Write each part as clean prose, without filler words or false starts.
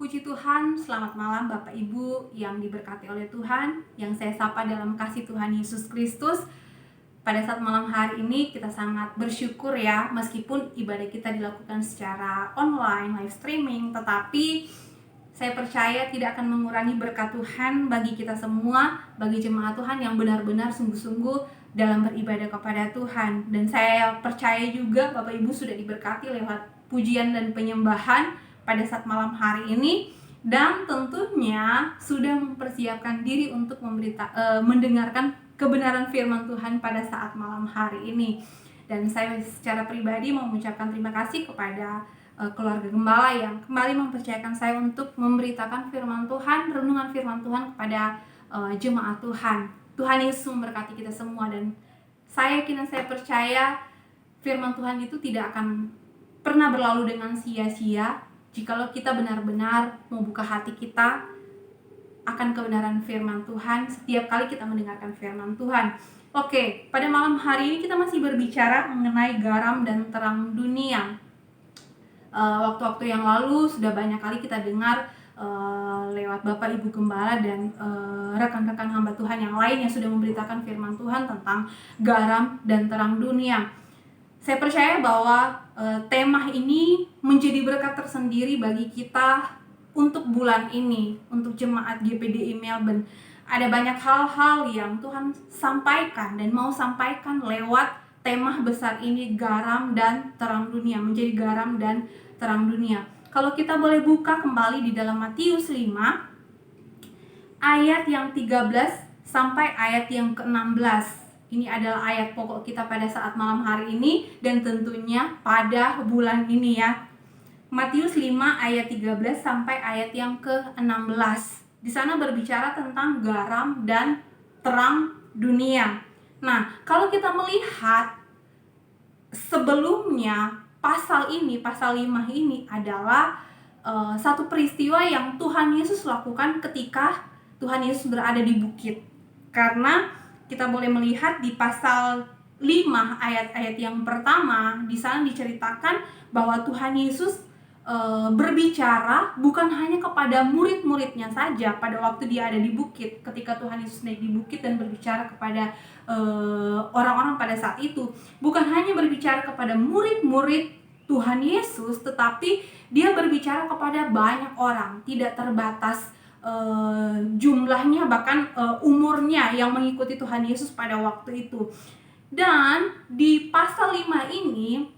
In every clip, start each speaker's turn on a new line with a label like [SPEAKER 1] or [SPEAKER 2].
[SPEAKER 1] Puji Tuhan, selamat malam Bapak Ibu yang diberkati oleh Tuhan, yang saya sapa dalam kasih Tuhan Yesus Kristus. Pada saat malam hari ini kita sangat bersyukur ya, meskipun ibadah kita dilakukan secara online, live streaming, tetapi saya percaya tidak akan mengurangi berkat Tuhan bagi kita semua, bagi jemaat Tuhan yang benar-benar sungguh-sungguh dalam beribadah kepada Tuhan. Dan saya percaya juga Bapak Ibu sudah diberkati lewat pujian dan penyembahan pada saat malam hari ini, dan tentunya sudah mempersiapkan diri untuk mendengarkan kebenaran firman Tuhan pada saat malam hari ini. Dan saya secara pribadi mau mengucapkan terima kasih kepada keluarga gembala yang kembali mempercayakan saya untuk memberitakan firman Tuhan, renungan firman Tuhan kepada jemaat Tuhan. Tuhan Yesus memberkati kita semua, dan saya percaya firman Tuhan itu tidak akan pernah berlalu dengan sia-sia jikalau kita benar-benar membuka hati kita akan kebenaran firman Tuhan setiap kali kita mendengarkan firman Tuhan. Oke, pada malam hari ini kita masih berbicara mengenai garam dan terang dunia. Waktu-waktu yang lalu sudah banyak kali kita dengar lewat Bapak Ibu Gembala dan rekan-rekan hamba Tuhan yang lain yang sudah memberitakan firman Tuhan tentang garam dan terang dunia. Saya percaya bahwa tema ini menjadi berkat tersendiri bagi kita untuk bulan ini, untuk jemaat GPDI Melbourne. Ada banyak hal-hal yang Tuhan sampaikan dan mau sampaikan lewat tema besar ini, garam dan terang dunia, menjadi garam dan terang dunia. Kalau kita boleh buka kembali di dalam Matius 5 ayat yang 13 sampai ayat yang ke-16. Ini adalah ayat pokok kita pada saat malam hari ini dan tentunya pada bulan ini ya. Matius 5 ayat 13 sampai ayat yang ke-16. Di sana berbicara tentang garam dan terang dunia. Nah, kalau kita melihat sebelumnya pasal 5 ini adalah satu peristiwa yang Tuhan Yesus lakukan ketika Tuhan Yesus berada di bukit. Karena kita boleh melihat di pasal 5 ayat-ayat yang pertama, di sana diceritakan bahwa Tuhan Yesus berbicara bukan hanya kepada murid-muridnya saja pada waktu dia ada di bukit. Ketika Tuhan Yesus naik di bukit dan berbicara kepada orang-orang pada saat itu, bukan hanya berbicara kepada murid-murid Tuhan Yesus, tetapi dia berbicara kepada banyak orang, tidak terbatas jumlahnya, bahkan umurnya yang mengikuti Tuhan Yesus pada waktu itu. Dan di pasal 5 ini,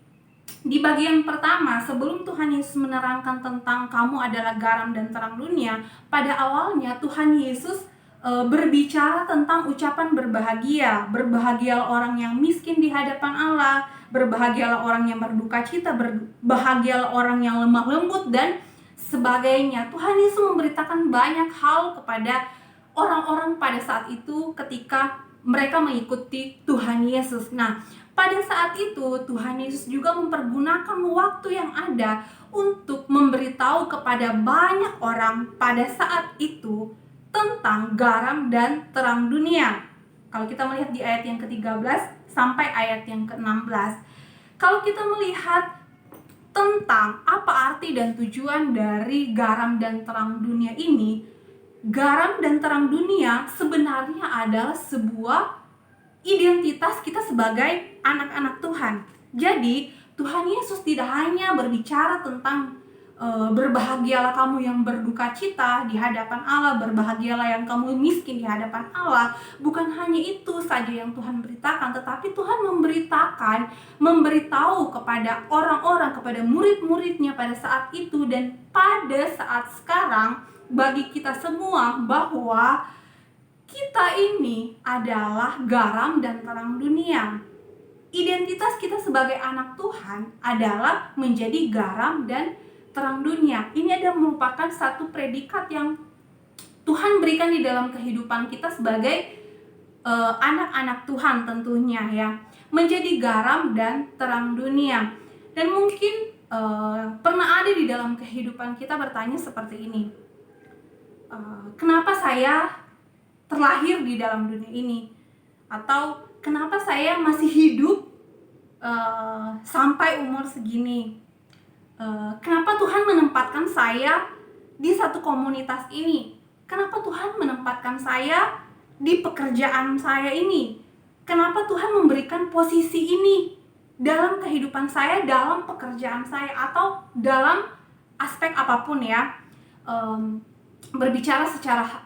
[SPEAKER 1] di bagian pertama, sebelum Tuhan Yesus menerangkan tentang kamu adalah garam dan terang dunia, pada awalnya Tuhan Yesus berbicara tentang ucapan berbahagia. Berbahagialah orang yang miskin di hadapan Allah, berbahagialah orang yang berduka cita, berbahagialah orang yang lemah lembut, dan sebagainya. Tuhan Yesus memberitakan banyak hal kepada orang-orang pada saat itu ketika mereka mengikuti Tuhan Yesus. Nah, pada saat itu Tuhan Yesus juga mempergunakan waktu yang ada untuk memberitahu kepada banyak orang pada saat itu tentang garam dan terang dunia. Kalau kita melihat di ayat yang ke-13 sampai ayat yang ke-16, kalau kita melihat tentang apa arti dan tujuan dari garam dan terang dunia ini, garam dan terang dunia sebenarnya adalah sebuah identitas kita sebagai anak-anak Tuhan. Jadi Tuhan Yesus tidak hanya berbicara tentang berbahagialah kamu yang berduka cita di hadapan Allah, berbahagialah yang kamu miskin di hadapan Allah. Bukan hanya itu saja yang Tuhan beritakan, tetapi Tuhan memberitahu kepada orang-orang, kepada murid-muridnya pada saat itu dan pada saat sekarang bagi kita semua, bahwa kita ini adalah garam dan terang dunia. Identitas kita sebagai anak Tuhan adalah menjadi garam dan terang dunia. Ini adalah merupakan satu predikat yang Tuhan berikan di dalam kehidupan kita sebagai anak-anak Tuhan tentunya ya. Menjadi garam dan terang dunia. Dan mungkin pernah ada di dalam kehidupan kita bertanya seperti ini. Kenapa saya terlahir di dalam dunia ini? Atau kenapa saya masih hidup sampai umur segini? Kenapa Tuhan menempatkan saya di satu komunitas ini? Kenapa Tuhan menempatkan saya di pekerjaan saya ini? Kenapa Tuhan memberikan posisi ini dalam kehidupan saya, dalam pekerjaan saya, atau dalam aspek apapun ya, berbicara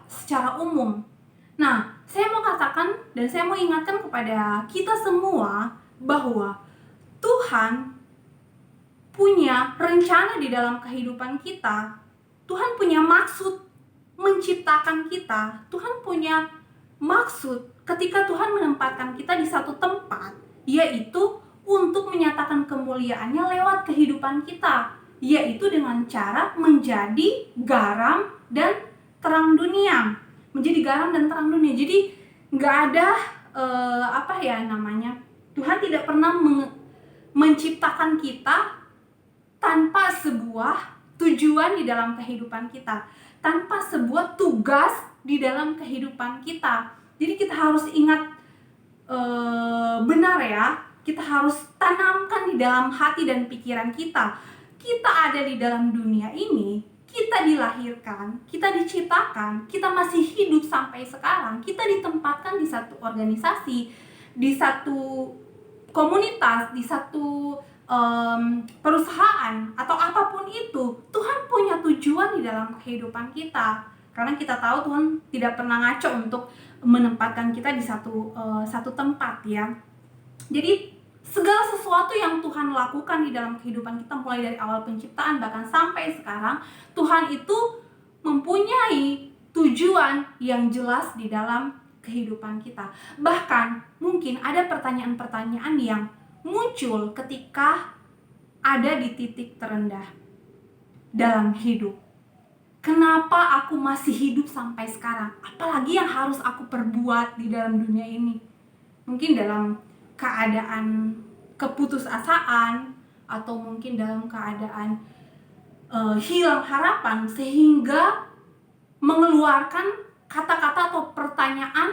[SPEAKER 1] secara umum. Nah, saya mau katakan dan saya mau ingatkan kepada kita semua bahwa Tuhan punya rencana di dalam kehidupan kita. Tuhan punya maksud menciptakan kita. Tuhan punya maksud ketika Tuhan menempatkan kita di satu tempat, yaitu untuk menyatakan kemuliaannya lewat kehidupan kita, yaitu dengan cara menjadi garam dan terang dunia. Menjadi garam dan terang dunia. Jadi nggak ada Tuhan tidak pernah menciptakan kita tanpa sebuah tujuan di dalam kehidupan kita, tanpa sebuah tugas di dalam kehidupan kita. Jadi kita harus ingat benar ya, kita harus tanamkan di dalam hati dan pikiran kita. Kita ada di dalam dunia ini, kita dilahirkan, kita diciptakan, kita masih hidup sampai sekarang, kita ditempatkan di satu organisasi, di satu komunitas, di satu perusahaan atau apapun itu. Tuhan punya tujuan di dalam kehidupan kita, karena kita tahu Tuhan tidak pernah ngaco untuk menempatkan kita di satu tempat ya. Jadi segala sesuatu yang Tuhan lakukan di dalam kehidupan kita, mulai dari awal penciptaan bahkan sampai sekarang, Tuhan itu mempunyai tujuan yang jelas di dalam kehidupan kita. Bahkan mungkin ada pertanyaan-pertanyaan yang muncul ketika ada di titik terendah dalam hidup. Kenapa aku masih hidup sampai sekarang? Apalagi yang harus aku perbuat di dalam dunia ini? Mungkin dalam keadaan keputusasaan, atau mungkin dalam keadaan hilang harapan, sehingga mengeluarkan kata-kata atau pertanyaan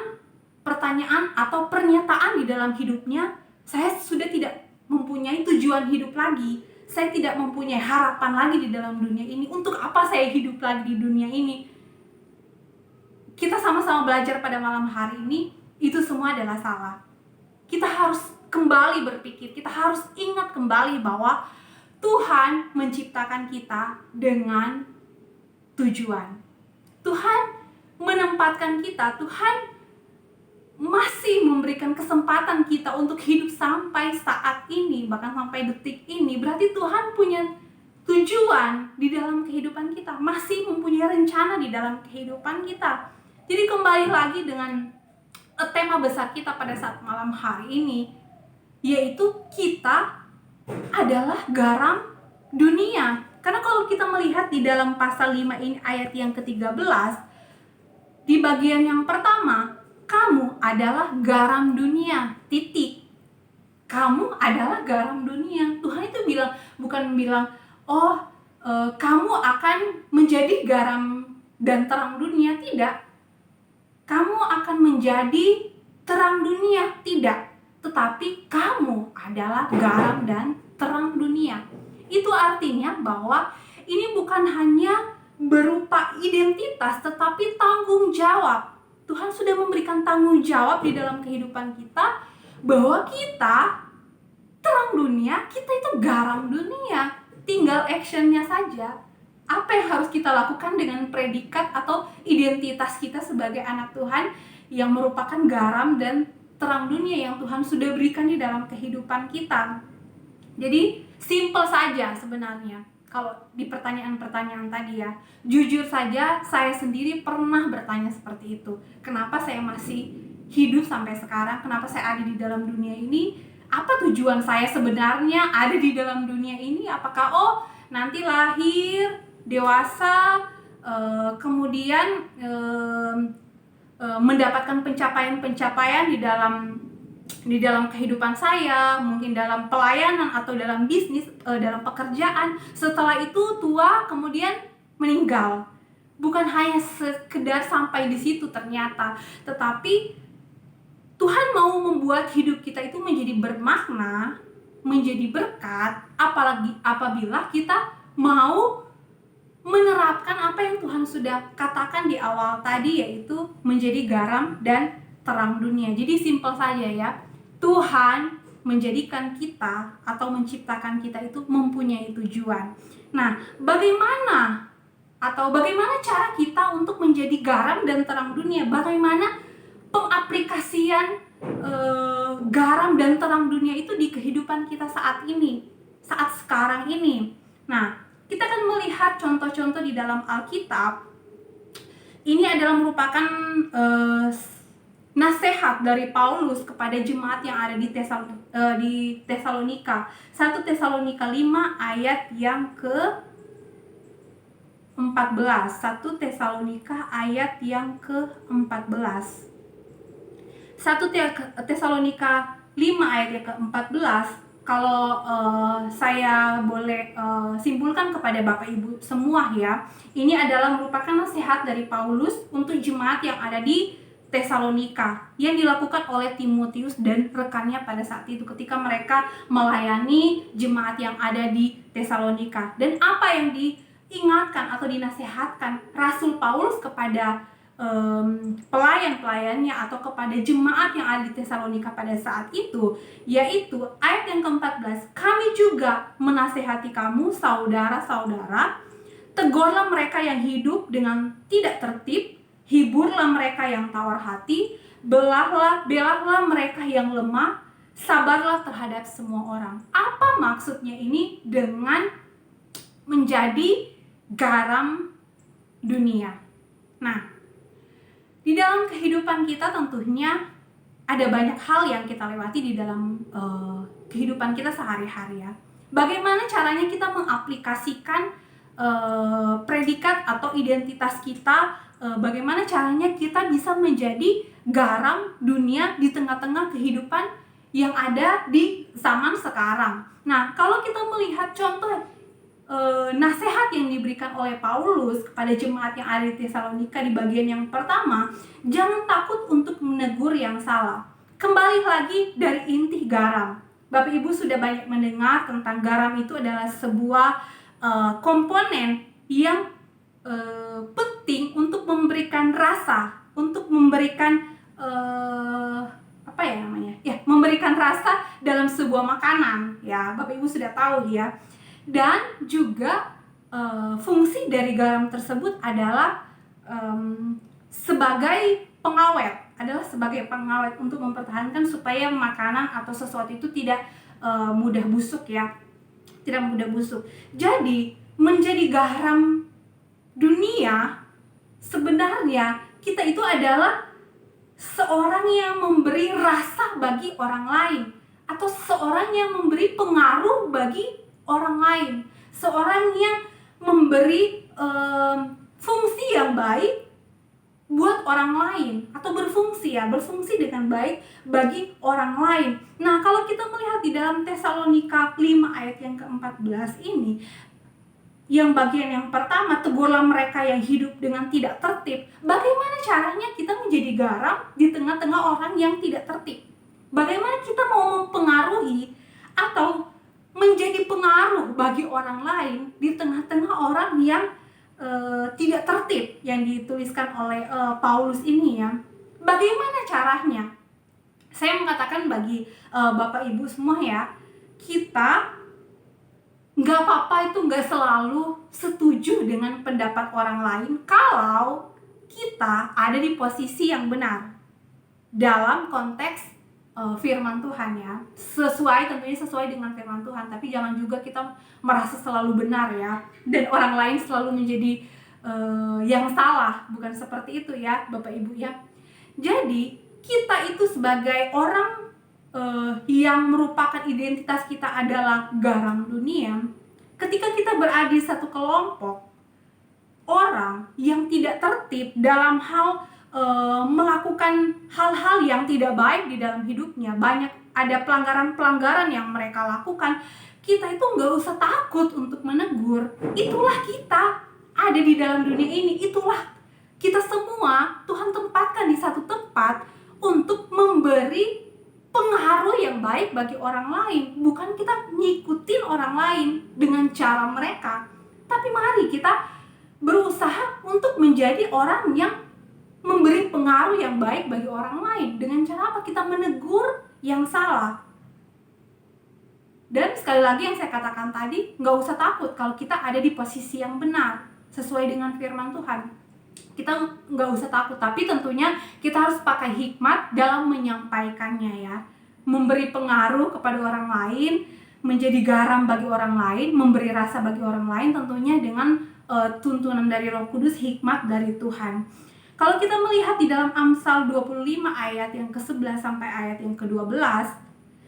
[SPEAKER 1] atau pernyataan di dalam hidupnya, saya sudah tidak mempunyai tujuan hidup lagi, saya tidak mempunyai harapan lagi di dalam dunia ini. Untuk apa saya hidup lagi di dunia ini? Kita sama-sama belajar pada malam hari ini, itu semua adalah salah. Kita harus kembali berpikir, kita harus ingat kembali bahwa Tuhan menciptakan kita dengan tujuan. Tuhan menempatkan kita, Tuhan masih memberikan kesempatan kita untuk hidup sampai saat ini, bahkan sampai detik ini. Berarti Tuhan punya tujuan di dalam kehidupan kita, masih mempunyai rencana di dalam kehidupan kita. Jadi kembali lagi dengan tema besar kita pada saat malam hari ini, yaitu kita adalah garam dunia. Karena kalau kita melihat di dalam pasal 5 ini ayat yang ke-13, di bagian yang pertama, kamu adalah garam dunia, titik. Kamu adalah garam dunia. Tuhan itu bukan bilang, kamu akan menjadi garam dan terang dunia. Tidak. Kamu akan menjadi terang dunia. Tidak. Tetapi kamu adalah garam dan terang dunia. Itu artinya bahwa ini bukan hanya berupa identitas, tetapi tanggung jawab. Tuhan sudah memberikan tanggung jawab di dalam kehidupan kita, bahwa kita terang dunia, kita itu garam dunia. Tinggal actionnya saja. Apa yang harus kita lakukan dengan predikat atau identitas kita sebagai anak Tuhan yang merupakan garam dan terang dunia yang Tuhan sudah berikan di dalam kehidupan kita. Jadi simple saja sebenarnya. Kalau di pertanyaan-pertanyaan tadi ya, jujur saja saya sendiri pernah bertanya seperti itu. Kenapa saya masih hidup sampai sekarang? Kenapa saya ada di dalam dunia ini? Apa tujuan saya sebenarnya ada di dalam dunia ini? Apakah nanti lahir, dewasa, kemudian mendapatkan pencapaian-pencapaian di dalam kehidupan saya, mungkin dalam pelayanan atau dalam bisnis, dalam pekerjaan. Setelah itu tua, kemudian meninggal. Bukan hanya sekedar sampai di situ ternyata, tetapi Tuhan mau membuat hidup kita itu menjadi bermakna, menjadi berkat, apalagi apabila kita mau menerapkan apa yang Tuhan sudah katakan di awal tadi, yaitu menjadi garam dan terang dunia. Jadi simpel saja ya, Tuhan menjadikan kita atau menciptakan kita itu mempunyai tujuan. Nah, bagaimana cara kita untuk menjadi garam dan terang dunia? Bagaimana pengaplikasian garam dan terang dunia itu di kehidupan kita saat ini, saat sekarang ini? Nah, kita akan melihat contoh-contoh di dalam Alkitab. Ini adalah merupakan nasihat dari Paulus kepada jemaat yang ada di Tesalonika. 1 Tesalonika 5 ayat yang ke-14. 1 Tesalonika ayat yang ke-14. 1 Tesalonika 5 ayat yang ke-14. Kalau saya boleh simpulkan kepada Bapak Ibu semua ya, ini adalah merupakan nasihat dari Paulus untuk jemaat yang ada di Tesalonika yang dilakukan oleh Timotius dan rekannya pada saat itu ketika mereka melayani jemaat yang ada di Tesalonika. Dan apa yang diingatkan atau dinasihatkan Rasul Paulus kepada pelayan-pelayannya atau kepada jemaat yang ada di Tesalonika pada saat itu, yaitu ayat yang ke-14, kami juga menasehati kamu saudara-saudara, tegurlah mereka yang hidup dengan tidak tertib, hiburlah mereka yang tawar hati, belahlah mereka yang lemah, sabarlah terhadap semua orang. Apa maksudnya ini dengan menjadi garam dunia? Nah, di dalam kehidupan kita tentunya ada banyak hal yang kita lewati di dalam kehidupan kita sehari-hari ya. Bagaimana caranya kita mengaplikasikan predikat atau identitas kita, bagaimana caranya kita bisa menjadi garam dunia di tengah-tengah kehidupan yang ada di zaman sekarang. Nah, kalau kita melihat contoh nasihat yang diberikan oleh Paulus kepada jemaat yang ada di Tesalonika di bagian yang pertama, jangan takut untuk menegur yang salah. Kembali lagi dari inti garam. Bapak Ibu sudah banyak mendengar tentang garam itu adalah sebuah komponen yang penting untuk memberikan rasa, untuk memberikan memberikan rasa dalam sebuah makanan ya. Bapak Ibu sudah tahu ya. Dan juga fungsi dari garam tersebut adalah sebagai pengawet, untuk mempertahankan supaya makanan atau sesuatu itu tidak mudah busuk ya, tidak mudah busuk. Jadi menjadi garam dunia, sebenarnya kita itu adalah seorang yang memberi rasa bagi orang lain, atau seorang yang memberi pengaruh bagi orang lain, seorang yang memberi fungsi yang baik buat orang lain, atau berfungsi dengan baik bagi orang lain. Nah, kalau kita melihat di dalam Tesalonika 5 ayat yang ke-14 ini, yang bagian yang pertama, tegurlah mereka yang hidup dengan tidak tertib. Bagaimana caranya kita menjadi garam di tengah-tengah orang yang tidak tertib? Bagaimana kita mau mempengaruhi atau menjadi pengaruh bagi orang lain di tengah-tengah orang yang tidak tertib yang dituliskan oleh Paulus ini ya. Bagaimana caranya? Saya mengatakan bagi Bapak Ibu semua ya, kita nggak apa-apa itu nggak selalu setuju dengan pendapat orang lain kalau kita ada di posisi yang benar dalam konteks firman Tuhan ya, tentunya sesuai dengan firman Tuhan, tapi jangan juga kita merasa selalu benar ya, dan orang lain selalu menjadi yang salah, bukan seperti itu ya Bapak Ibu ya. Jadi kita itu sebagai orang yang merupakan identitas kita adalah garam dunia, ketika kita berada di satu kelompok orang yang tidak tertib dalam hal melakukan hal-hal yang tidak baik di dalam hidupnya, banyak ada pelanggaran-pelanggaran yang mereka lakukan, kita itu nggak usah takut untuk menegur. Itulah kita ada di dalam dunia ini, itulah kita semua Tuhan tempatkan di satu tempat untuk memberi pengaruh yang baik bagi orang lain. Bukan kita ngikutin orang lain dengan cara mereka, tapi mari kita berusaha untuk menjadi orang yang memberi pengaruh yang baik bagi orang lain. Dengan cara apa? Kita menegur yang salah. Dan sekali lagi yang saya katakan tadi, nggak usah takut kalau kita ada di posisi yang benar sesuai dengan firman Tuhan. Kita nggak usah takut, tapi tentunya kita harus pakai hikmat dalam menyampaikannya ya. Memberi pengaruh kepada orang lain, menjadi garam bagi orang lain, memberi rasa bagi orang lain, tentunya dengan tuntunan dari Roh Kudus, hikmat dari Tuhan. Kalau kita melihat di dalam Amsal 25 ayat yang ke-11 sampai ayat yang ke-12,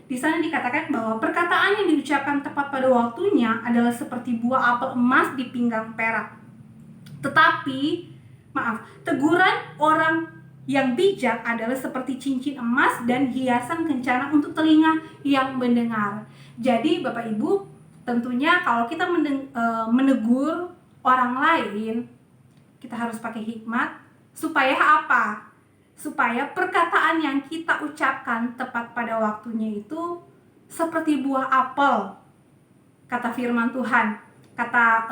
[SPEAKER 1] di sana dikatakan bahwa perkataan yang diucapkan tepat pada waktunya adalah seperti buah apel emas di pinggang perak. Teguran orang yang bijak adalah seperti cincin emas dan hiasan kencana untuk telinga yang mendengar. Jadi Bapak Ibu, tentunya kalau kita menegur orang lain, kita harus pakai hikmat. Supaya apa? Supaya perkataan yang kita ucapkan tepat pada waktunya itu seperti buah apel, kata firman Tuhan, kata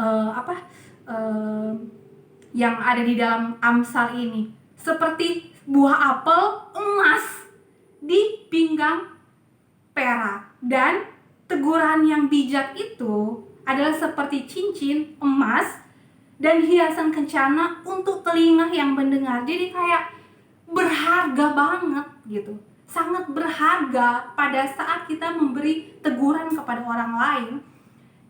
[SPEAKER 1] yang ada di dalam Amsal ini, seperti buah apel emas di pinggang perak. Dan teguran yang bijak itu adalah seperti cincin emas dan hiasan kencana untuk telinga yang mendengar. Jadi kayak berharga banget gitu, sangat berharga pada saat kita memberi teguran kepada orang lain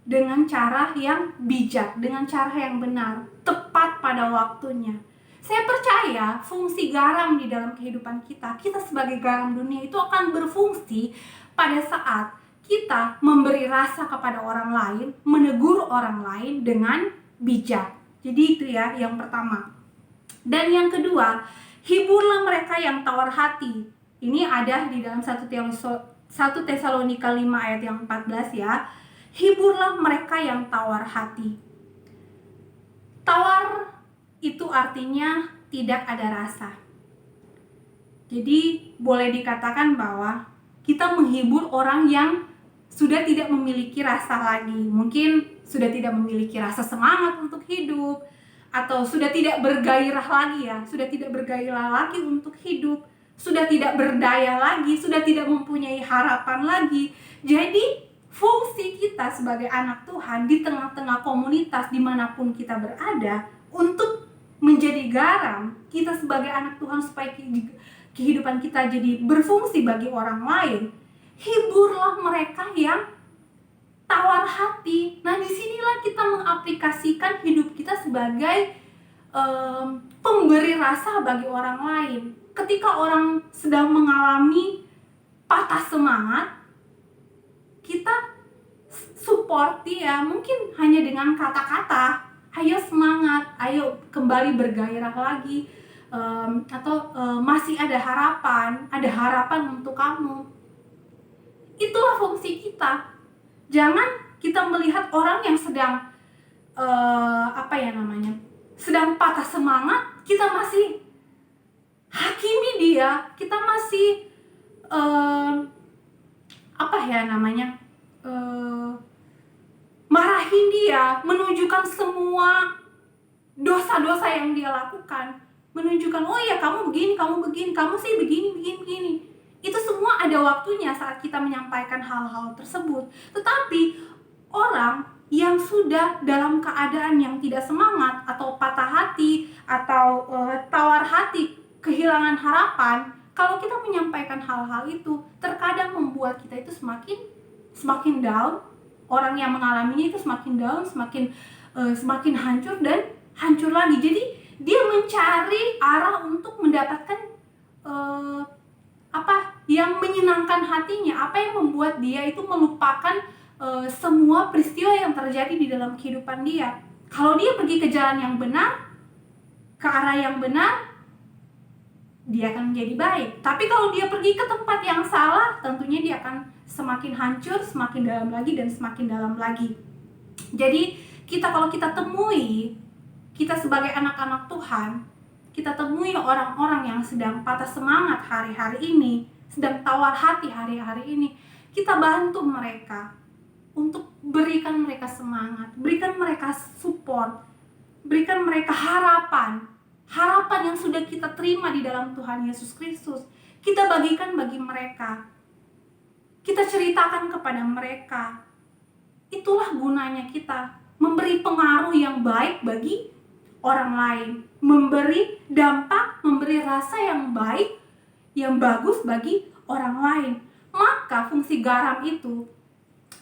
[SPEAKER 1] dengan cara yang bijak, dengan cara yang benar, tepat pada waktunya. Saya percaya fungsi garam di dalam kehidupan kita sebagai garam dunia itu akan berfungsi pada saat kita memberi rasa kepada orang lain, menegur orang lain dengan bijak. Jadi itu ya yang pertama. Dan yang kedua, hiburlah mereka yang tawar hati. Ini ada di dalam 1 Tesalonika 5 ayat yang 14 ya. Hiburlah mereka yang tawar hati. Tawar itu artinya tidak ada rasa. Jadi boleh dikatakan bahwa kita menghibur orang yang sudah tidak memiliki rasa lagi. Mungkin sudah tidak memiliki rasa semangat untuk hidup, atau sudah tidak bergairah lagi ya, sudah tidak bergairah lagi untuk hidup, sudah tidak berdaya lagi, sudah tidak mempunyai harapan lagi. Jadi fungsi kita sebagai anak Tuhan di tengah-tengah komunitas dimanapun kita berada untuk menjadi garam, kita sebagai anak Tuhan supaya kehidupan kita jadi berfungsi bagi orang lain. Hiburlah mereka yang tawar hati. Nah, disinilah kita mengaplikasikan hidup kita sebagai pemberi rasa bagi orang lain. Ketika orang sedang mengalami patah semangat, kita support dia, mungkin hanya dengan kata-kata, ayo semangat, ayo kembali bergairah lagi, atau masih ada harapan untuk kamu. Itulah fungsi kita. Jangan kita melihat orang yang sedang sedang patah semangat, kita masih hakimi dia, kita masih marahin dia, menunjukkan semua dosa-dosa yang dia lakukan, menunjukkan oh ya kamu begini, kamu sih begini. Itu semua ada waktunya saat kita menyampaikan hal-hal tersebut. Tetapi orang yang sudah dalam keadaan yang tidak semangat, atau patah hati, atau tawar hati, kehilangan harapan, kalau kita menyampaikan hal-hal itu, terkadang membuat kita itu semakin down. Orang yang mengalaminya itu semakin down, semakin hancur dan hancur lagi. Jadi dia mencari arah untuk mendapatkan yang menyenangkan hatinya, apa yang membuat dia itu melupakan semua peristiwa yang terjadi di dalam kehidupan dia. Kalau dia pergi ke jalan yang benar, ke arah yang benar, dia akan menjadi baik. Tapi kalau dia pergi ke tempat yang salah, tentunya dia akan semakin hancur, semakin dalam lagi, dan semakin dalam lagi. Jadi kalau kita temui, kita sebagai anak-anak Tuhan, kita temui orang-orang yang sedang patah semangat hari-hari ini, sedang tawar hati hari-hari ini, kita bantu mereka untuk berikan mereka semangat, berikan mereka support, berikan mereka harapan yang sudah kita terima di dalam Tuhan Yesus Kristus. Kita bagikan bagi mereka, kita ceritakan kepada mereka. Itulah gunanya kita, memberi pengaruh yang baik bagi orang lain, memberi dampak, memberi rasa yang baik, yang bagus bagi orang lain. Maka fungsi garam itu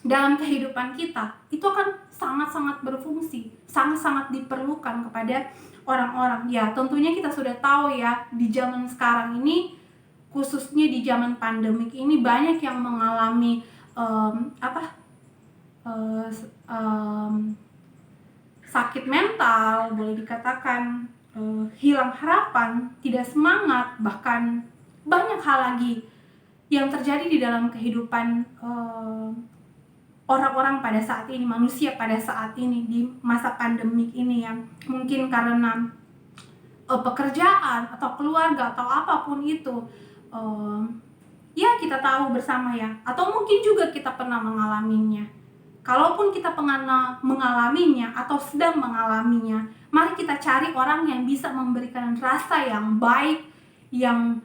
[SPEAKER 1] dalam kehidupan kita itu akan sangat-sangat berfungsi, sangat-sangat diperlukan kepada orang-orang. Ya, tentunya kita sudah tahu ya, di zaman sekarang ini, khususnya di zaman pandemik ini, banyak yang mengalami sakit mental, boleh dikatakan hilang harapan, tidak semangat, bahkan banyak hal lagi yang terjadi di dalam kehidupan orang-orang pada saat ini, manusia pada saat ini, di masa pandemik ini, yang mungkin karena pekerjaan atau keluarga atau apapun itu, ya kita tahu bersama ya, atau mungkin juga kita pernah mengalaminya. Kalaupun kita pernah mengalaminya atau sedang mengalaminya, mari kita cari orang yang bisa memberikan rasa yang baik, yang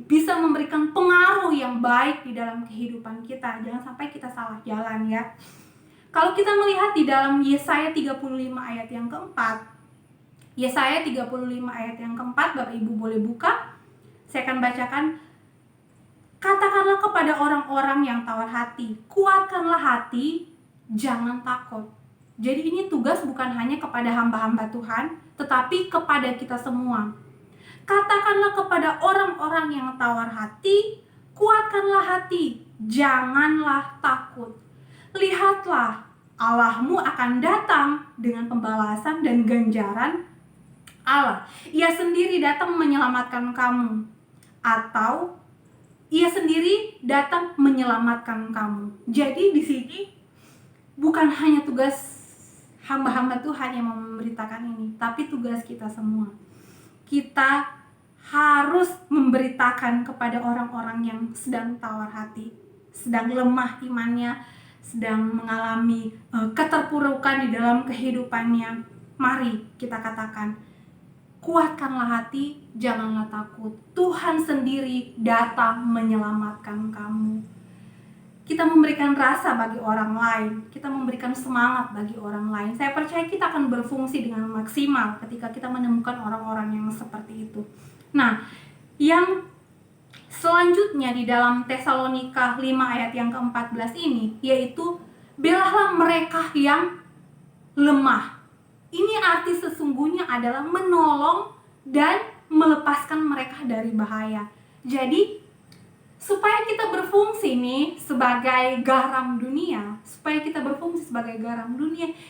[SPEAKER 1] bisa memberikan pengaruh yang baik di dalam kehidupan kita. Jangan sampai kita salah jalan ya. Kalau kita melihat di dalam Yesaya 35 ayat yang keempat, Yesaya 35 ayat yang keempat, Bapak Ibu boleh buka. Saya akan bacakan. Katakanlah kepada orang-orang yang tawar hati, kuatkanlah hati, jangan takut. Jadi ini tugas bukan hanya kepada hamba-hamba Tuhan, tetapi kepada kita semua. Katakanlah kepada orang-orang yang tawar hati, kuatkanlah hati, janganlah takut. Lihatlah, Allahmu akan datang dengan pembalasan dan ganjaran Allah. Ia sendiri datang menyelamatkan kamu, atau Ia sendiri datang menyelamatkan kamu. Jadi di sini bukan hanya tugas hamba-hamba Tuhan yang memberitakan ini, tapi tugas kita semua. Kita harus memberitakan kepada orang-orang yang sedang tawar hati, sedang lemah imannya, sedang mengalami keterpurukan di dalam kehidupannya. Mari kita katakan, kuatkanlah hati, janganlah takut. Tuhan sendiri datang menyelamatkan kamu. Kita memberikan rasa bagi orang lain, kita memberikan semangat bagi orang lain. Saya percaya kita akan berfungsi dengan maksimal ketika kita menemukan orang-orang yang seperti itu. Nah, yang selanjutnya di dalam Tesalonika 5 ayat yang ke-14 ini, yaitu belalah mereka yang lemah. Ini arti sesungguhnya adalah menolong dan melepaskan mereka dari bahaya. Jadi, supaya kita berfungsi nih sebagai garam dunia,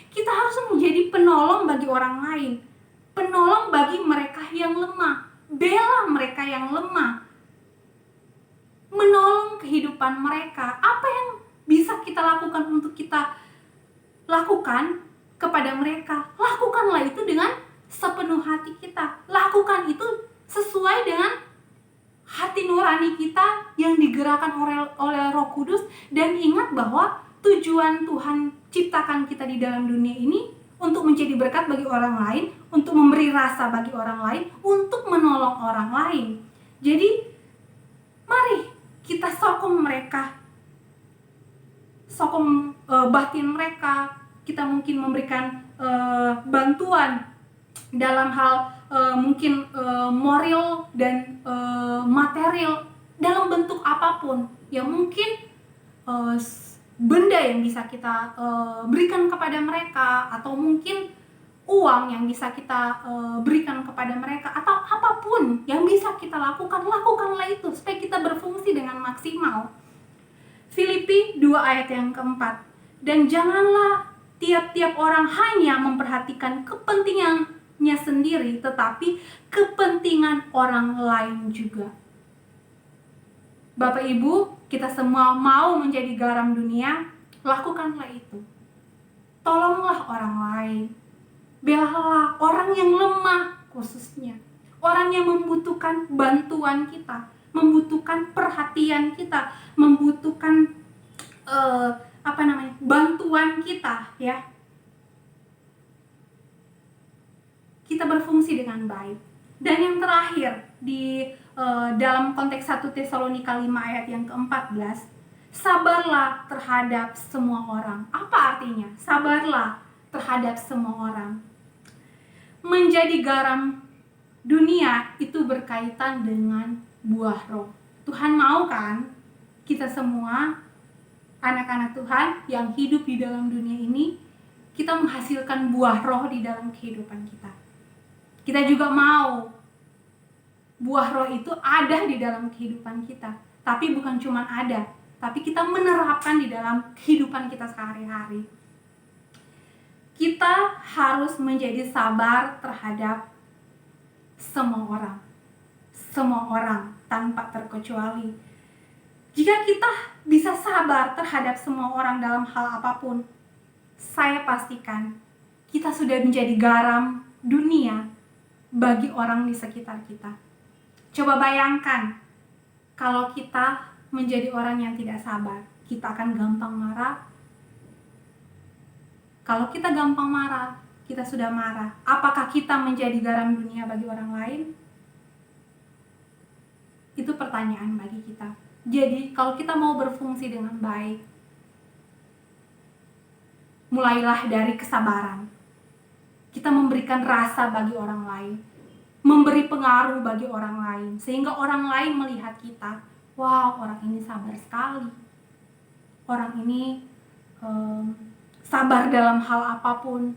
[SPEAKER 1] kita harus menjadi penolong bagi orang lain. Penolong bagi mereka yang lemah. Bela mereka yang lemah. Menolong kehidupan mereka. Apa yang bisa kita lakukan untuk kita lakukan kepada mereka? Lakukanlah itu dengan sepenuh hati kita. Lakukan itu sesuai dengan hati nurani kita yang digerakkan oleh Roh Kudus. Dan ingat bahwa tujuan Tuhan ciptakan kita di dalam dunia ini untuk menjadi berkat bagi orang lain, untuk memberi rasa bagi orang lain, untuk menolong orang lain. Jadi mari kita sokong mereka, sokong batin mereka. Kita mungkin memberikan bantuan dalam hal mungkin moral dan material, dalam bentuk apapun yang mungkin benda yang bisa kita berikan kepada mereka, atau mungkin uang yang bisa kita berikan kepada mereka, atau apapun yang bisa kita lakukan, lakukanlah itu supaya kita berfungsi dengan maksimal. Filipi 2 ayat yang keempat, dan janganlah tiap-tiap orang hanya memperhatikan kepentingannya sendiri, tetapi kepentingan orang lain juga. Bapak Ibu, kita semua mau menjadi garam dunia, lakukanlah itu. Tolonglah orang lain. Belalah orang yang lemah khususnya. Orang yang membutuhkan bantuan kita, membutuhkan perhatian kita, membutuhkan bantuan kita ya. kita berfungsi dengan baik. Dan yang terakhir di dalam konteks 1 Tesalonika 5 ayat yang ke-14, sabarlah terhadap semua orang. Apa artinya? Sabarlah terhadap semua orang. Menjadi garam dunia itu berkaitan dengan buah roh. Tuhan mau kan kita semua anak-anak Tuhan yang hidup di dalam dunia ini, kita menghasilkan buah roh di dalam kehidupan kita. Kita juga mau buah roh itu ada di dalam kehidupan kita. Tapi bukan cuma ada, tapi kita menerapkan di dalam kehidupan kita sehari-hari. Kita harus menjadi sabar terhadap semua orang. Semua orang tanpa terkecuali. Jika kita bisa sabar terhadap semua orang dalam hal apapun, saya pastikan kita sudah menjadi garam dunia bagi orang di sekitar kita. Coba bayangkan kalau kita menjadi orang yang tidak sabar, kita akan gampang marah. Kalau kita gampang marah, kita sudah marah. Apakah kita menjadi garam dunia bagi orang lain? Itu pertanyaan bagi kita. Jadi, kalau kita mau berfungsi dengan baik, mulailah dari kesabaran. Kita memberikan rasa bagi orang lain, memberi pengaruh bagi orang lain, sehingga orang lain melihat kita, wow, orang ini sabar sekali. Orang ini sabar dalam hal apapun.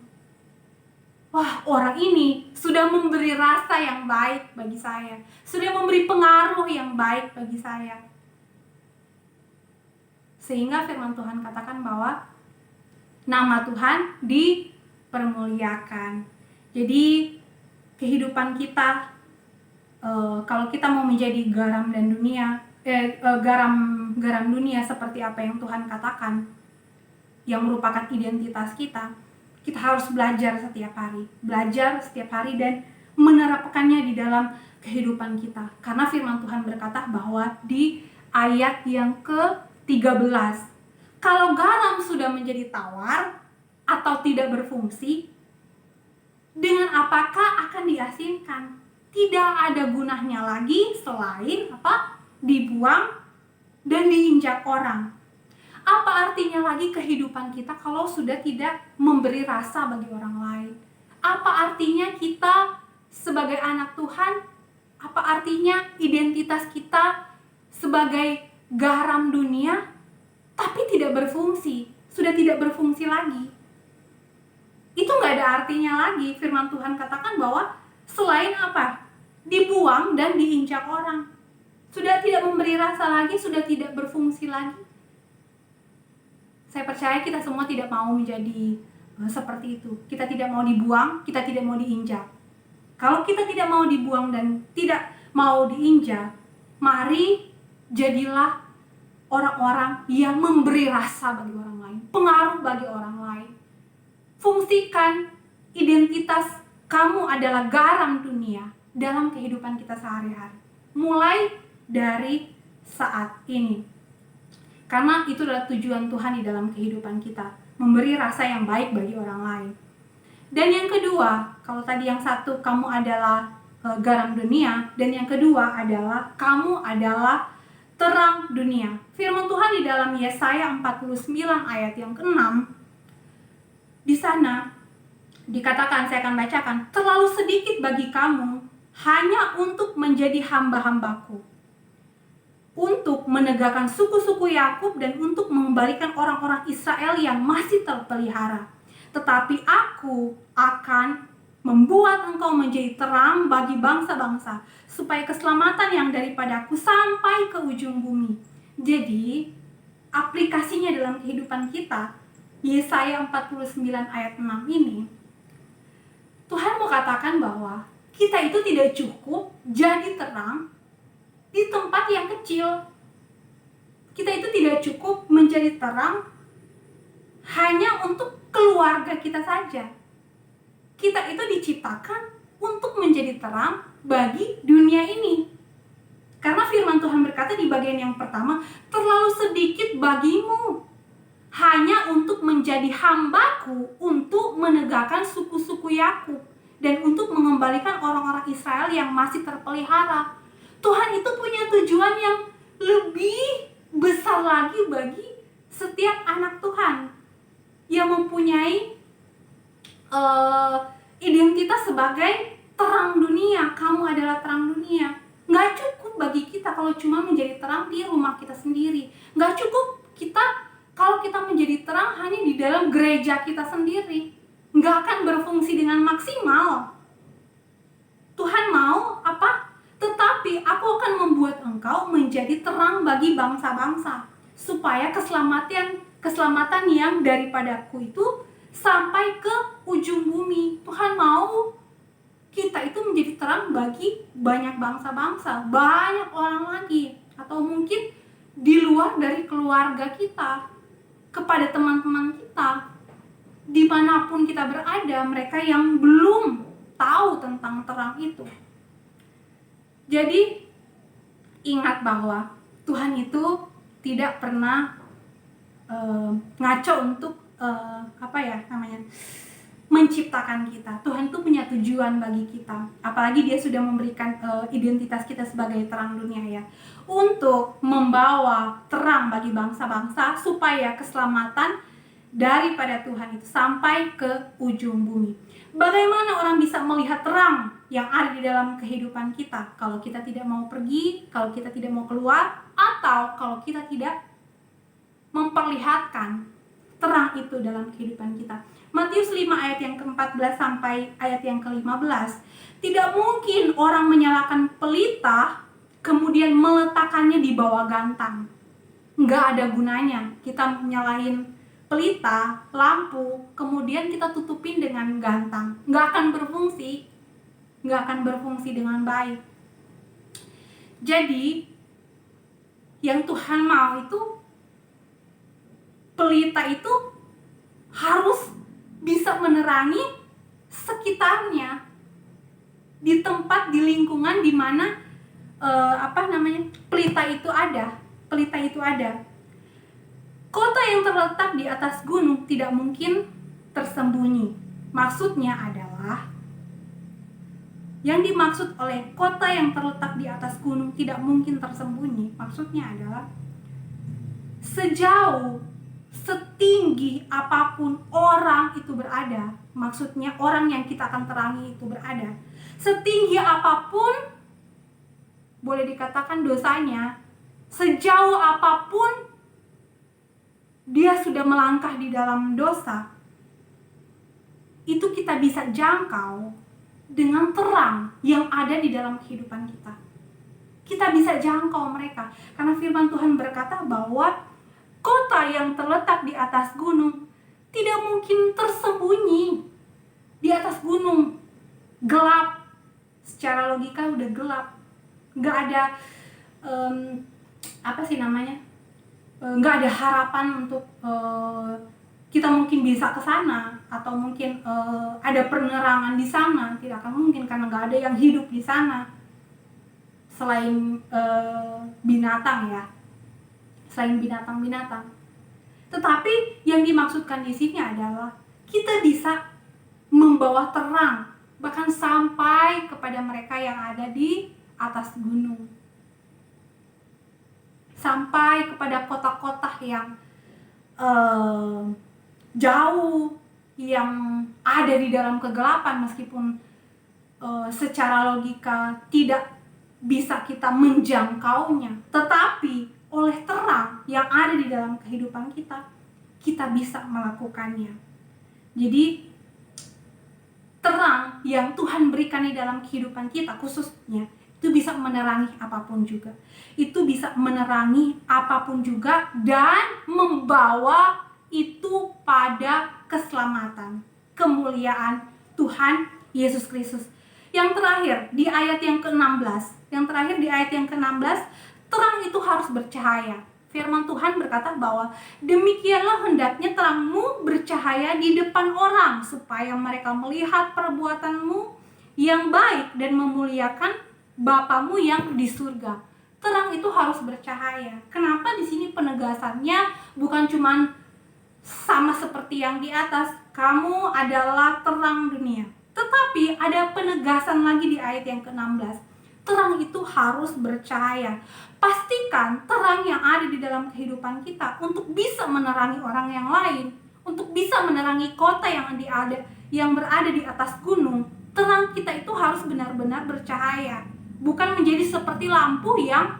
[SPEAKER 1] Wah, orang ini sudah memberi rasa yang baik bagi saya, sudah memberi pengaruh yang baik bagi saya. Sehingga firman Tuhan katakan bahwa nama Tuhan dipermuliakan. Jadi kehidupan kita, kalau kita mau menjadi garam dan dunia, garam dunia seperti apa yang Tuhan katakan, yang merupakan identitas kita, kita harus belajar setiap hari dan menerapkannya di dalam kehidupan kita. Karena firman Tuhan berkata bahwa di ayat yang ke-13, kalau garam sudah menjadi tawar atau tidak berfungsi, dengan apakah akan diasinkan? Tidak ada gunanya lagi selain dibuang dan diinjak orang. Apa artinya lagi kehidupan kita kalau sudah tidak memberi rasa bagi orang lain? Apa artinya kita sebagai anak Tuhan? Apa artinya identitas kita sebagai garam dunia tapi tidak berfungsi? Sudah tidak berfungsi lagi. Itu gak ada artinya lagi. Firman Tuhan katakan bahwa selain dibuang dan diinjak orang. Sudah tidak memberi rasa lagi, sudah tidak berfungsi lagi. Saya percaya kita semua tidak mau menjadi seperti itu. Kita tidak mau dibuang, kita tidak mau diinjak. Kalau kita tidak mau dibuang dan tidak mau diinjak, mari jadilah orang-orang yang memberi rasa bagi orang lain, pengaruh bagi orang lain. Fungsikan identitas kamu adalah garam dunia dalam kehidupan kita sehari-hari. Mulai dari saat ini. Karena itu adalah tujuan Tuhan di dalam kehidupan kita. Memberi rasa yang baik bagi orang lain. Dan yang kedua, kalau tadi yang satu kamu adalah garam dunia, dan yang kedua adalah kamu adalah terang dunia. Firman Tuhan di dalam Yesaya 49 ayat yang ke-6, di sana dikatakan, saya akan bacakan, terlalu sedikit bagi kamu hanya untuk menjadi hamba-hambaku, untuk menegakkan suku-suku Yakub dan untuk mengembalikan orang-orang Israel yang masih terpelihara. Tetapi aku akan membuat engkau menjadi terang bagi bangsa-bangsa, supaya keselamatan yang daripadaku sampai ke ujung bumi. Jadi, aplikasinya dalam kehidupan kita, Yesaya 49 ayat 6 ini, Tuhan mau katakan bahwa kita itu tidak cukup jadi terang di tempat yang kecil. Kita itu tidak cukup menjadi terang hanya untuk keluarga kita saja. Kita itu diciptakan untuk menjadi terang bagi dunia ini. Karena firman Tuhan berkata di bagian yang pertama, terlalu sedikit bagimu hanya untuk menjadi hambaku, untuk menegakkan suku-suku Yakub. dan untuk mengembalikan orang-orang Israel yang masih terpelihara. Tuhan itu punya tujuan yang lebih besar lagi bagi setiap anak Tuhan yang mempunyai identitas sebagai terang dunia. Kamu adalah terang dunia. Nggak cukup bagi kita kalau cuma menjadi terang di rumah kita sendiri. Nggak cukup kita kalau kita menjadi terang hanya di dalam gereja kita sendiri. Nggak akan berfungsi dengan maksimal. Tuhan mau apa? Tetapi aku akan membuat engkau menjadi terang bagi bangsa-bangsa, supaya keselamatan yang daripadaku itu sampai ke ujung bumi. Tuhan mau kita itu menjadi terang bagi banyak bangsa-bangsa, banyak orang lagi, atau mungkin di luar dari keluarga kita, kepada teman-teman kita, dimanapun kita berada, mereka yang belum tahu tentang terang itu. Jadi ingat bahwa Tuhan itu tidak pernah ngaco untuk menciptakan kita. Tuhan itu punya tujuan bagi kita. Apalagi Dia sudah memberikan identitas kita sebagai terang dunia ya, untuk membawa terang bagi bangsa-bangsa supaya keselamatan daripada Tuhan itu sampai ke ujung bumi. Bagaimana orang bisa melihat terang yang ada di dalam kehidupan kita kalau kita tidak mau pergi, kalau kita tidak mau keluar, atau kalau kita tidak memperlihatkan terang itu dalam kehidupan kita? Matius 5 ayat yang ke-14 sampai ayat yang ke-15. Tidak mungkin orang menyalakan pelita kemudian meletakkannya di bawah gantang. Nggak ada gunanya kita nyalain pelita, lampu, kemudian kita tutupin dengan gantang. Nggak akan berfungsi dengan baik. Jadi yang Tuhan mau itu, pelita itu harus bisa menerangi sekitarnya, di tempat, di lingkungan di mana pelita itu ada. Kota yang terletak di atas gunung tidak mungkin tersembunyi. Maksudnya adalah, yang dimaksud oleh kota yang terletak di atas gunung tidak mungkin tersembunyi, maksudnya adalah sejauh, setinggi apapun orang itu berada, maksudnya orang yang kita akan terangi itu berada, setinggi apapun boleh dikatakan dosanya, sejauh apapun dia sudah melangkah di dalam dosa, itu kita bisa jangkau dengan terang yang ada di dalam kehidupan kita. Kita bisa jangkau mereka, karena firman Tuhan berkata bahwa kota yang terletak di atas gunung tidak mungkin tersembunyi. Di atas gunung gelap, secara logika udah gelap, nggak ada nggak ada harapan untuk kita mungkin bisa ke sana, atau mungkin ada penerangan di sana. Tidak akan mungkin, karena nggak ada yang hidup di sana selain binatang ya, selain binatang-binatang. Tetapi yang dimaksudkan di sini adalah kita bisa membawa terang bahkan sampai kepada mereka yang ada di atas gunung, sampai kepada kota-kota yang jauh, yang ada di dalam kegelapan, meskipun secara logika tidak bisa kita menjangkaunya, tetapi oleh terang yang ada di dalam kehidupan kita, kita bisa melakukannya. Jadi terang yang Tuhan berikan di dalam kehidupan kita khususnya, itu bisa menerangi apapun juga. Itu bisa menerangi apapun juga dan membawa itu pada keselamatan, kemuliaan Tuhan Yesus Kristus. Yang terakhir di ayat yang ke-16, terang itu harus bercahaya. Firman Tuhan berkata bahwa demikianlah hendaknya terangmu bercahaya di depan orang, supaya mereka melihat perbuatanmu yang baik dan memuliakan Bapamu yang di surga. Terang itu harus bercahaya. Kenapa di sini penegasannya bukan cuman sama seperti yang di atas, kamu adalah terang dunia. Tetapi ada penegasan lagi di ayat yang ke-16. Terang itu harus bercahaya. Pastikan terang yang ada di dalam kehidupan kita untuk bisa menerangi orang yang lain, untuk bisa menerangi kota yang berada di atas gunung. Terang kita itu harus benar-benar bercahaya, bukan menjadi seperti lampu yang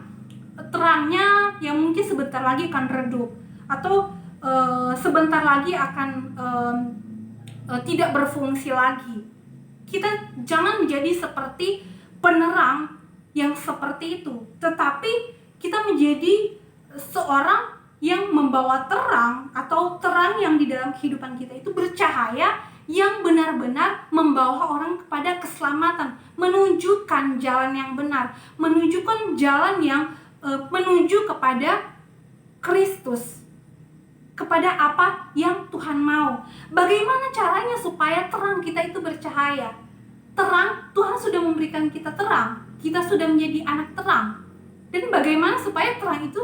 [SPEAKER 1] terangnya yang mungkin sebentar lagi akan redup, atau sebentar lagi akan tidak berfungsi lagi. Kita jangan menjadi seperti penerang yang seperti itu, tetapi kita menjadi seorang yang membawa terang, atau terang yang di dalam kehidupan kita itu bercahaya, yang benar-benar membawa orang kepada keselamatan, menunjukkan jalan yang benar, menunjukkan jalan yang menuju kepada Kristus, kepada apa yang Tuhan mau. Bagaimana caranya supaya terang kita itu bercahaya? Terang, Tuhan sudah memberikan kita terang, kita sudah menjadi anak terang. Dan bagaimana supaya terang itu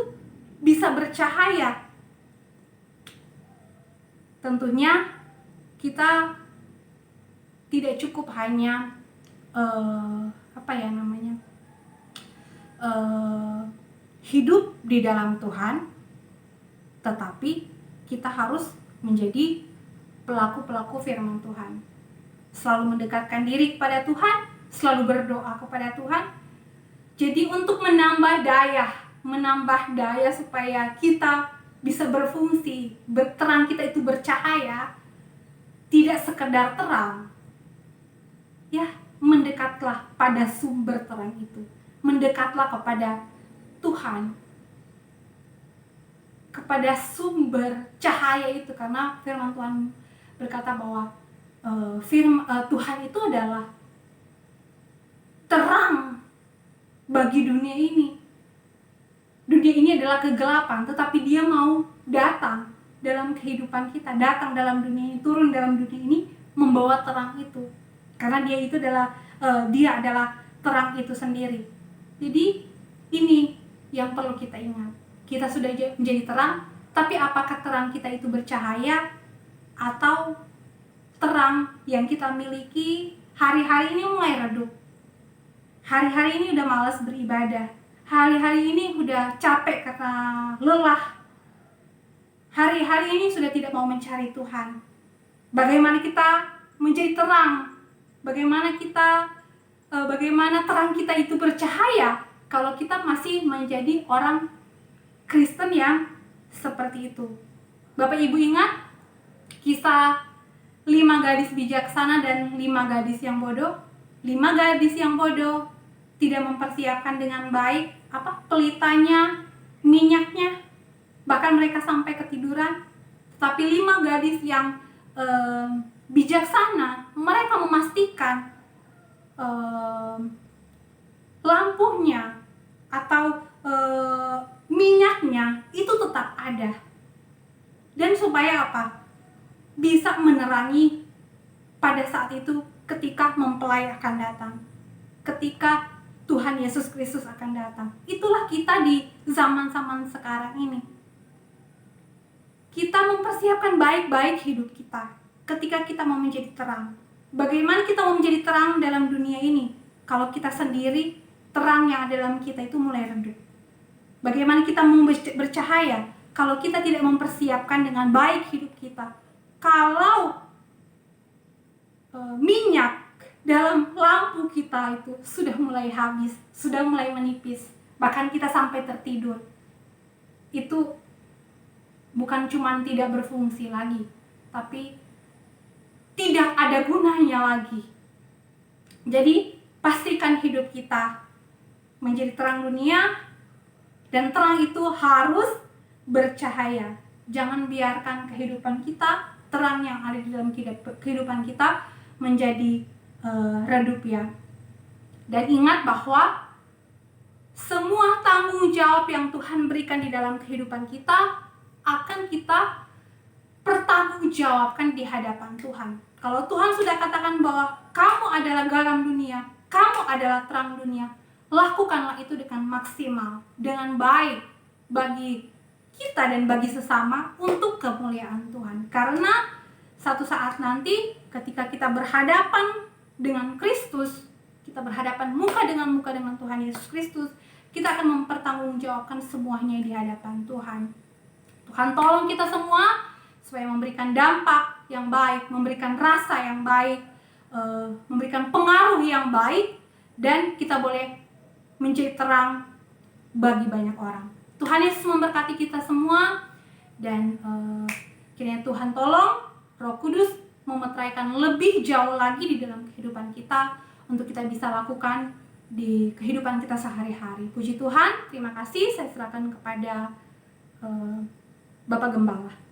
[SPEAKER 1] bisa bercahaya? Tentunya kita tidak cukup hanya hidup di dalam Tuhan, tetapi kita harus menjadi pelaku-pelaku firman Tuhan. Selalu mendekatkan diri kepada Tuhan, selalu berdoa kepada Tuhan. Jadi untuk menambah daya supaya kita bisa berfungsi, terang kita itu bercahaya, tidak sekedar terang. Ya, mendekatlah pada sumber terang itu. Mendekatlah kepada Tuhan, kepada sumber cahaya itu, karena firman Tuhan berkata bahwa Tuhan itu adalah terang bagi dunia ini. Dunia ini adalah kegelapan, tetapi Dia mau datang dalam kehidupan kita, datang dalam dunia ini, turun dalam dunia ini, membawa terang itu. Karena Dia adalah terang itu sendiri. Jadi ini yang perlu kita ingat. Kita sudah menjadi terang, tapi apakah terang kita itu bercahaya, atau terang yang kita miliki hari-hari ini mulai redup? Hari-hari ini udah malas beribadah. Hari-hari ini udah capek karena lelah. Hari-hari ini sudah tidak mau mencari Tuhan. Bagaimana kita menjadi terang? Bagaimana terang kita itu bercahaya kalau kita masih menjadi orang Kristen yang seperti itu? Bapak Ibu ingat kisah 5 gadis bijaksana dan 5 gadis yang bodoh? 5 gadis yang bodoh tidak mempersiapkan dengan baik pelitanya, minyaknya, bahkan mereka sampai ketiduran. Tapi 5 gadis yang bijaksana, mereka memastikan lampunya atau minyaknya itu tetap ada. Dan supaya bisa menerangi pada saat itu ketika mempelai akan datang, ketika Tuhan Yesus Kristus akan datang. Itulah kita di zaman-zaman sekarang ini. Kita mempersiapkan baik-baik hidup kita ketika kita mau menjadi terang. Bagaimana kita mau menjadi terang dalam dunia ini kalau kita sendiri, terang yang ada dalam kita itu mulai redup? Bagaimana kita mau bercahaya kalau kita tidak mempersiapkan dengan baik hidup kita? Kalau minyak dalam lampu kita itu sudah mulai habis, sudah mulai menipis, bahkan kita sampai tertidur, itu bukan cuma tidak berfungsi lagi, tapi tidak ada gunanya lagi. Jadi pastikan hidup kita menjadi terang dunia, dan terang itu harus bercahaya. Jangan biarkan kehidupan kita, terang yang ada di dalam kehidupan kita menjadi redup ya. Dan ingat bahwa semua tanggung jawab yang Tuhan berikan di dalam kehidupan kita akan kita pertanggungjawabkan di hadapan Tuhan. Kalau Tuhan sudah katakan bahwa kamu adalah garam dunia, kamu adalah terang dunia, lakukanlah itu dengan maksimal, dengan baik bagi kita dan bagi sesama untuk kemuliaan Tuhan. Karena satu saat nanti ketika kita berhadapan dengan Kristus, kita berhadapan muka dengan Tuhan Yesus Kristus, kita akan mempertanggungjawabkan semuanya di hadapan Tuhan. Tuhan tolong kita semua supaya memberikan dampak yang baik, memberikan rasa yang baik, memberikan pengaruh yang baik, dan kita boleh menjadi terang bagi banyak orang. Tuhan Yesus memberkati kita semua, dan kiranya Tuhan tolong Roh Kudus memeteraikan lebih jauh lagi di dalam kehidupan kita untuk kita bisa lakukan di kehidupan kita sehari-hari. Puji Tuhan, terima kasih. Saya serahkan kepada Bapak Gembala.